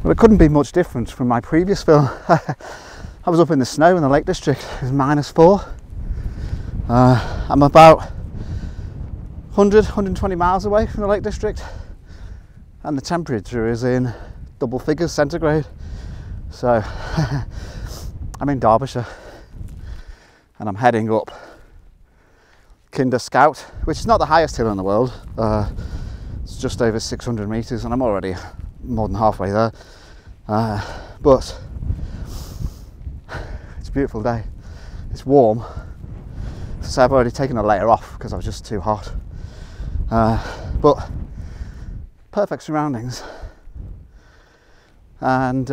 Well, it couldn't be much different from my previous film. I was up in the snow in the Lake District. It was -4. I'm about 120 miles away from the Lake District, and the temperature is in double figures centigrade. So I'm in Derbyshire, and I'm heading up Kinder Scout, which is not the highest hill in the world. It's just over 600 metres, and I'm already more than halfway there. But it's a beautiful day. It's warm, so I've already taken a layer off because I was just too hot. But perfect surroundings. And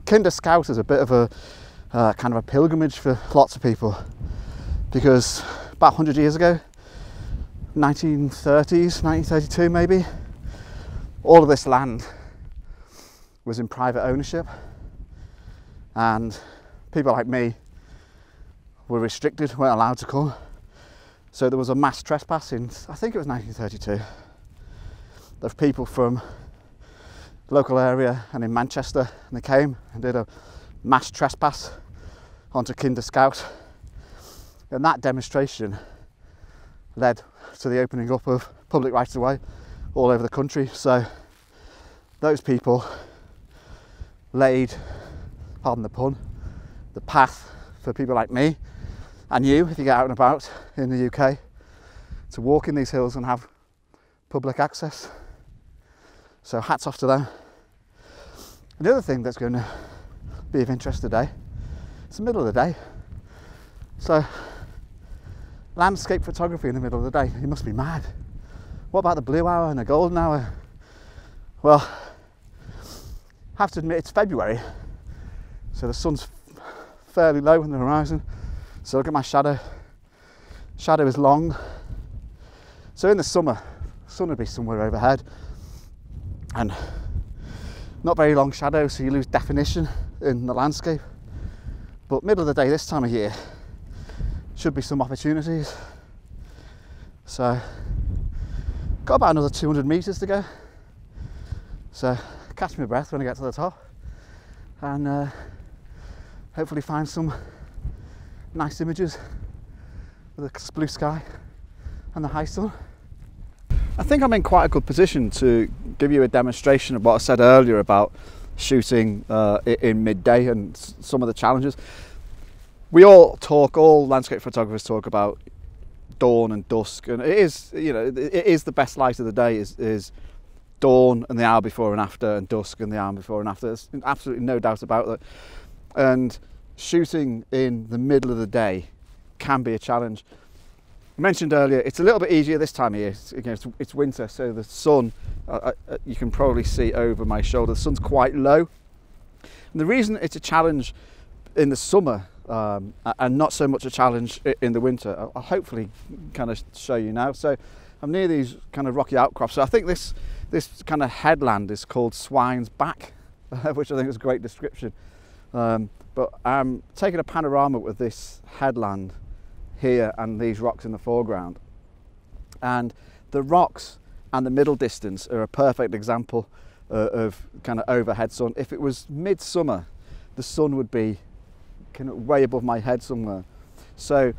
Kinder Scout is a bit of a kind of a pilgrimage for lots of people, because about 100 years ago, 1930s, 1932 maybe, all of this land was in private ownership, and people like me were restricted, weren't allowed to come. So there was a mass trespass in, I think it was 1932, of people from the local area and in Manchester, and they came and did a mass trespass onto Kinder Scout, and that demonstration led to the opening up of public rights of way all over the country. So those people laid, pardon the pun, the path for people like me and you, if you get out and about in the UK, to walk in these hills and have public access. So hats off to them. And the other thing that's going to be of interest today, it's the middle of the day. So landscape photography in the middle of the day, you must be mad. What about the blue hour and the golden hour? Well, I have to admit it's February, so the sun's fairly low in the horizon. So look at my shadow. Shadow is long. So in the summer, the sun would be somewhere overhead, and not very long shadow, so you lose definition in the landscape. But middle of the day this time of year should be some opportunities. So got about another 200 metres to go. So catch my breath when I get to the top, and hopefully find some nice images with the blue sky and the high sun. I think I'm in quite a good position to give you a demonstration of what I said earlier about shooting in midday and some of the challenges. We all landscape photographers talk about dawn and dusk, and it is, you know, it is the best light of the day is dawn and the hour before and after, and dusk and the hour before and after. There's absolutely no doubt about that. And shooting in the middle of the day can be a challenge. I mentioned earlier, it's a little bit easier this time of year. It's winter, so the sun, you can probably see over my shoulder, the sun's quite low. And the reason it's a challenge in the summer and not so much a challenge in the winter, I'll hopefully kind of show you now. So I'm near these kind of rocky outcrops. So I think this kind of headland is called Swine's Back, which I think is a great description. But I'm taking a panorama with this headland here and these rocks in the foreground. And the rocks and the middle distance are a perfect example of kind of overhead sun. If it was midsummer, the sun would be kind of way above my head somewhere. So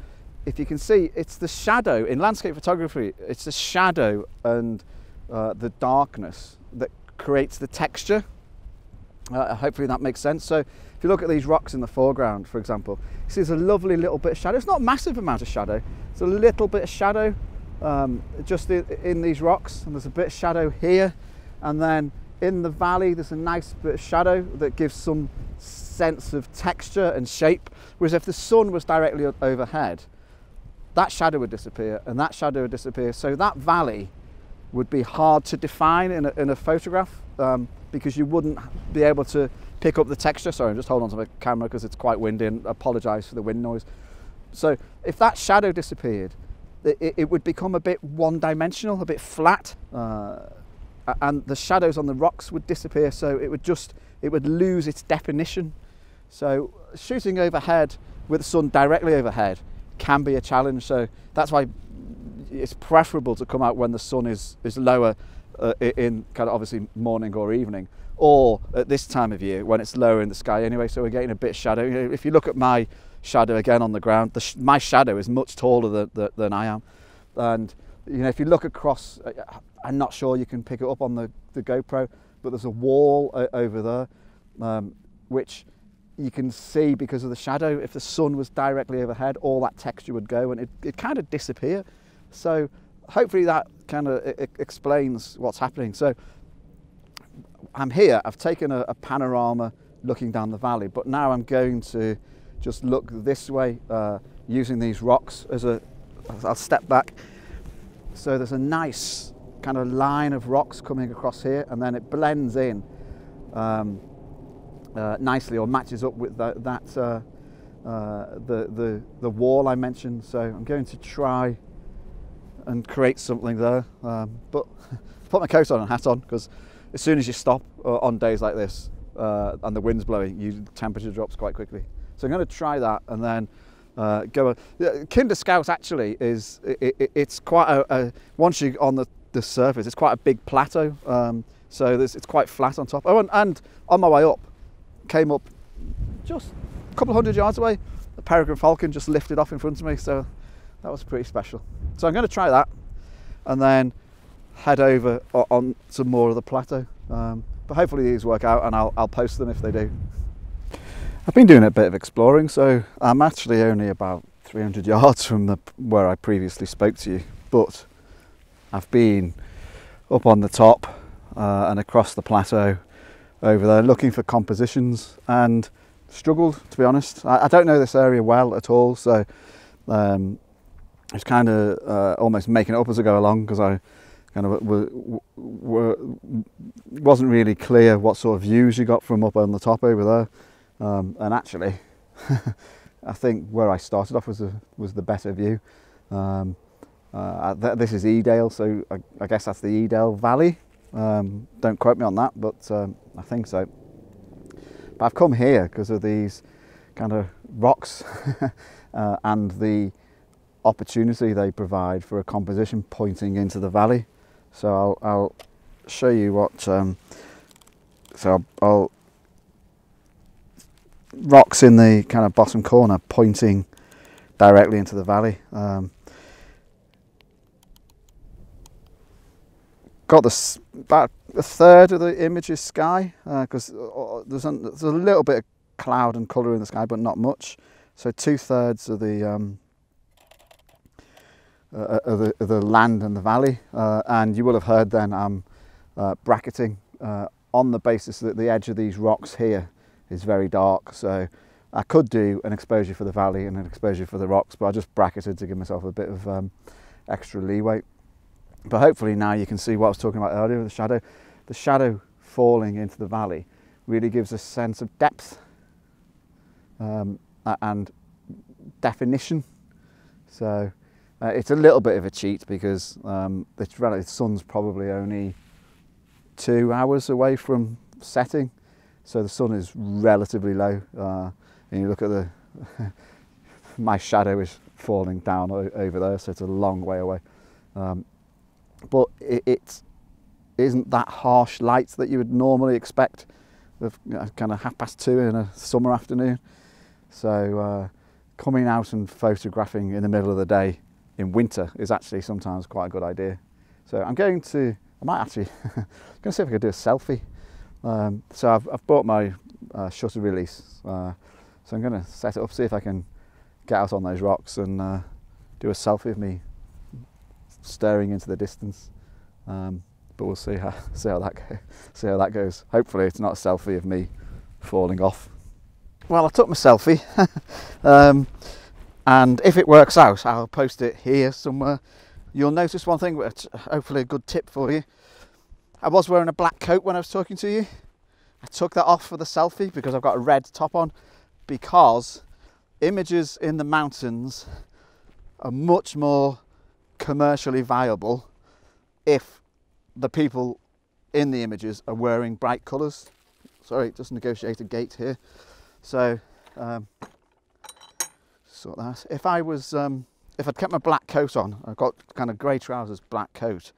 if you can see, it's the shadow in landscape photography, it's the shadow and the darkness that creates the texture. Hopefully that makes sense. So if you look at these rocks in the foreground, for example, you see there's a lovely little bit of shadow. It's not a massive amount of shadow, it's a little bit of shadow just in these rocks, and there's a bit of shadow here, and then in the valley there's a nice bit of shadow that gives some sense of texture and shape. Whereas if the sun was directly overhead, that shadow would disappear and that shadow would disappear. So that valley would be hard to define in a photograph, because you wouldn't be able to pick up the texture. Sorry, I'm just holding on to my camera because it's quite windy, and I apologise for the wind noise. So if that shadow disappeared, it would become a bit one-dimensional, a bit flat, and the shadows on the rocks would disappear, so it would lose its definition. So shooting overhead with the sun directly overhead can be a challenge. So that's why it's preferable to come out when the sun is lower, in kind of obviously morning or evening, or at this time of year when it's lower in the sky anyway, so we're getting a bit of shadow. You know, if you look at my shadow again on the ground, my shadow is much taller than I am, and you know, if you look across, I'm not sure you can pick it up on the GoPro, but there's a wall over there, which you can see because of the shadow. If the sun was directly overhead, all that texture would go and it kind of disappear. So hopefully that kind of explains what's happening. So I'm here, I've taken a panorama looking down the valley, but now I'm going to just look this way using these rocks I'll step back. So there's a nice kind of line of rocks coming across here, and then it blends in nicely, or matches up with the wall I mentioned. So I'm going to try and create something there, but put my coat on and hat on, because as soon as you stop on days like this and the wind's blowing, the temperature drops quite quickly. So I'm going to try that and then go. Kinder Scout actually is it's quite once you're on the surface, it's quite a big plateau. So it's quite flat on top. Oh, and on my way up, came up just a couple of 100 yards away, a peregrine falcon just lifted off in front of me. So that was pretty special. So I'm going to try that and then head over on some more of the plateau, but hopefully these work out, and I'll post them if they do. I've been doing a bit of exploring, so I'm actually only about 300 yards from where I previously spoke to you, but I've been up on the top and across the plateau over there looking for compositions, and struggled, to be honest. I don't know this area well at all, so I was kind of almost making it up as I go along, because I kind of wasn't really clear what sort of views you got from up on the top over there, and actually I think where I started off was the better view. This is Edale, so I guess that's the Edale Valley. Don't quote me on that, but I think so. But I've come here because of these kind of rocks and the opportunity they provide for a composition pointing into the valley. So I'll show you what. So I'll rocks in the kind of bottom corner pointing directly into the valley. Got about a third of the image is sky, because there's a little bit of cloud and colour in the sky, but not much. So 2/3 of the land and the valley, and you will have heard then I'm bracketing on the basis that the edge of these rocks here is very dark. So I could do an exposure for the valley and an exposure for the rocks, but I just bracketed to give myself a bit of extra leeway. But hopefully now you can see what I was talking about earlier, the shadow. The shadow falling into the valley really gives a sense of depth and definition. So it's a little bit of a cheat, because the sun's probably only 2 hours away from setting, so the sun is relatively low, and you look at my shadow is falling down over there, so it's a long way away. But it isn't that harsh light that you would normally expect of kind of 2:30 in a summer afternoon. So coming out and photographing in the middle of the day in winter is actually sometimes quite a good idea. So I might actually going to see if I could do a selfie. So I've bought my shutter release, so I'm going to set it up, see if I can get out on those rocks and do a selfie of me staring into the distance. But we'll see how that goes. Hopefully it's not a selfie of me falling off. Well, I took my selfie, and if it works out, I'll post it here somewhere. You'll notice one thing, which hopefully a good tip for you. I was wearing a black coat when I was talking to you. I took that off for the selfie because I've got a red top on, because images in the mountains are much more commercially viable if the people in the images are wearing bright colours. Sorry, just negotiate a gate here. So sort that. If I'd kept my black coat on, I've got kind of grey trousers, black coat.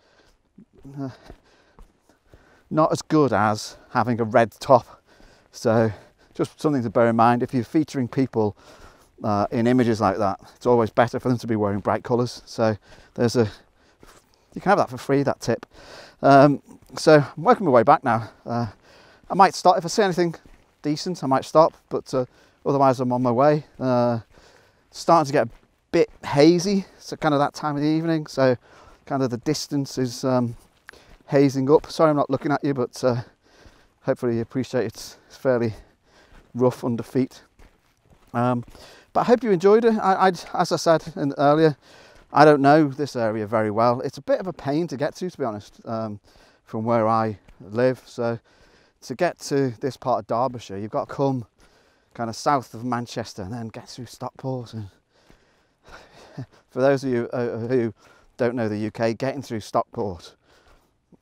not as good as having a red top. So just something to bear in mind if you're featuring people in images like that. It's always better for them to be wearing bright colours. So there's you can have that for free, that tip. So I'm working my way back now. I might stop if I see anything decent. I might stop, but otherwise I'm on my way. Starting to get a bit hazy, so kind of that time of the evening. So kind of the distance is hazing up. Sorry, I'm not looking at you, but hopefully you appreciate it's fairly rough under feet. But I hope you enjoyed it. As I said earlier, I don't know this area very well. It's a bit of a pain to get to be honest, from where I live. So to get to this part of Derbyshire, you've got to come kind of south of Manchester and then get through Stockport. And for those of you who don't know the UK, getting through Stockport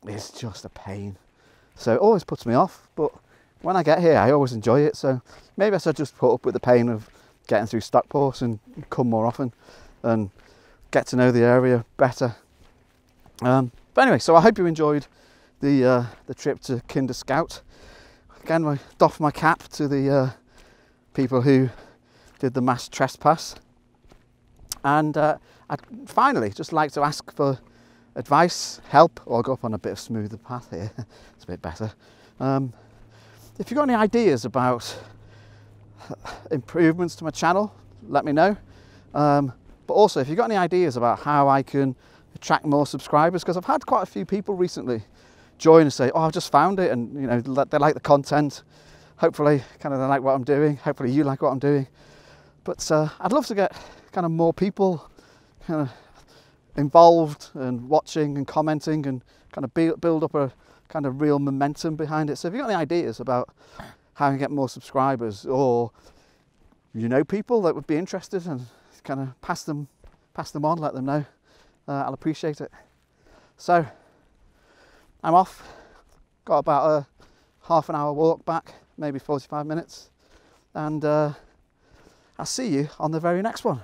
is just a pain. So it always puts me off, but when I get here, I always enjoy it. So maybe I should just put up with the pain of getting through Stockport and come more often and get to know the area better. But anyway, so I hope you enjoyed the trip to Kinder Scout. Again, I doff my cap to the people who did the mass trespass. And I'd finally just like to ask for advice, help, or go up on a bit of smoother path here. It's a bit better. If you've got any ideas about improvements to my channel, let me know. But also, if you've got any ideas about how I can attract more subscribers, because I've had quite a few people recently join and say, oh, I've just found it, and you know, they like the content. Hopefully, kind of they like what I'm doing. Hopefully you like what I'm doing. But I'd love to get kind of more people kind of involved and watching and commenting and kind of build up a kind of real momentum behind it. So if you've got any ideas about how I can get more subscribers, or you know people that would be interested, and kind of pass them on, let them know, I'll appreciate it. So I'm off. Got about a half an hour walk back, maybe 45 minutes, and I'll see you on the very next one.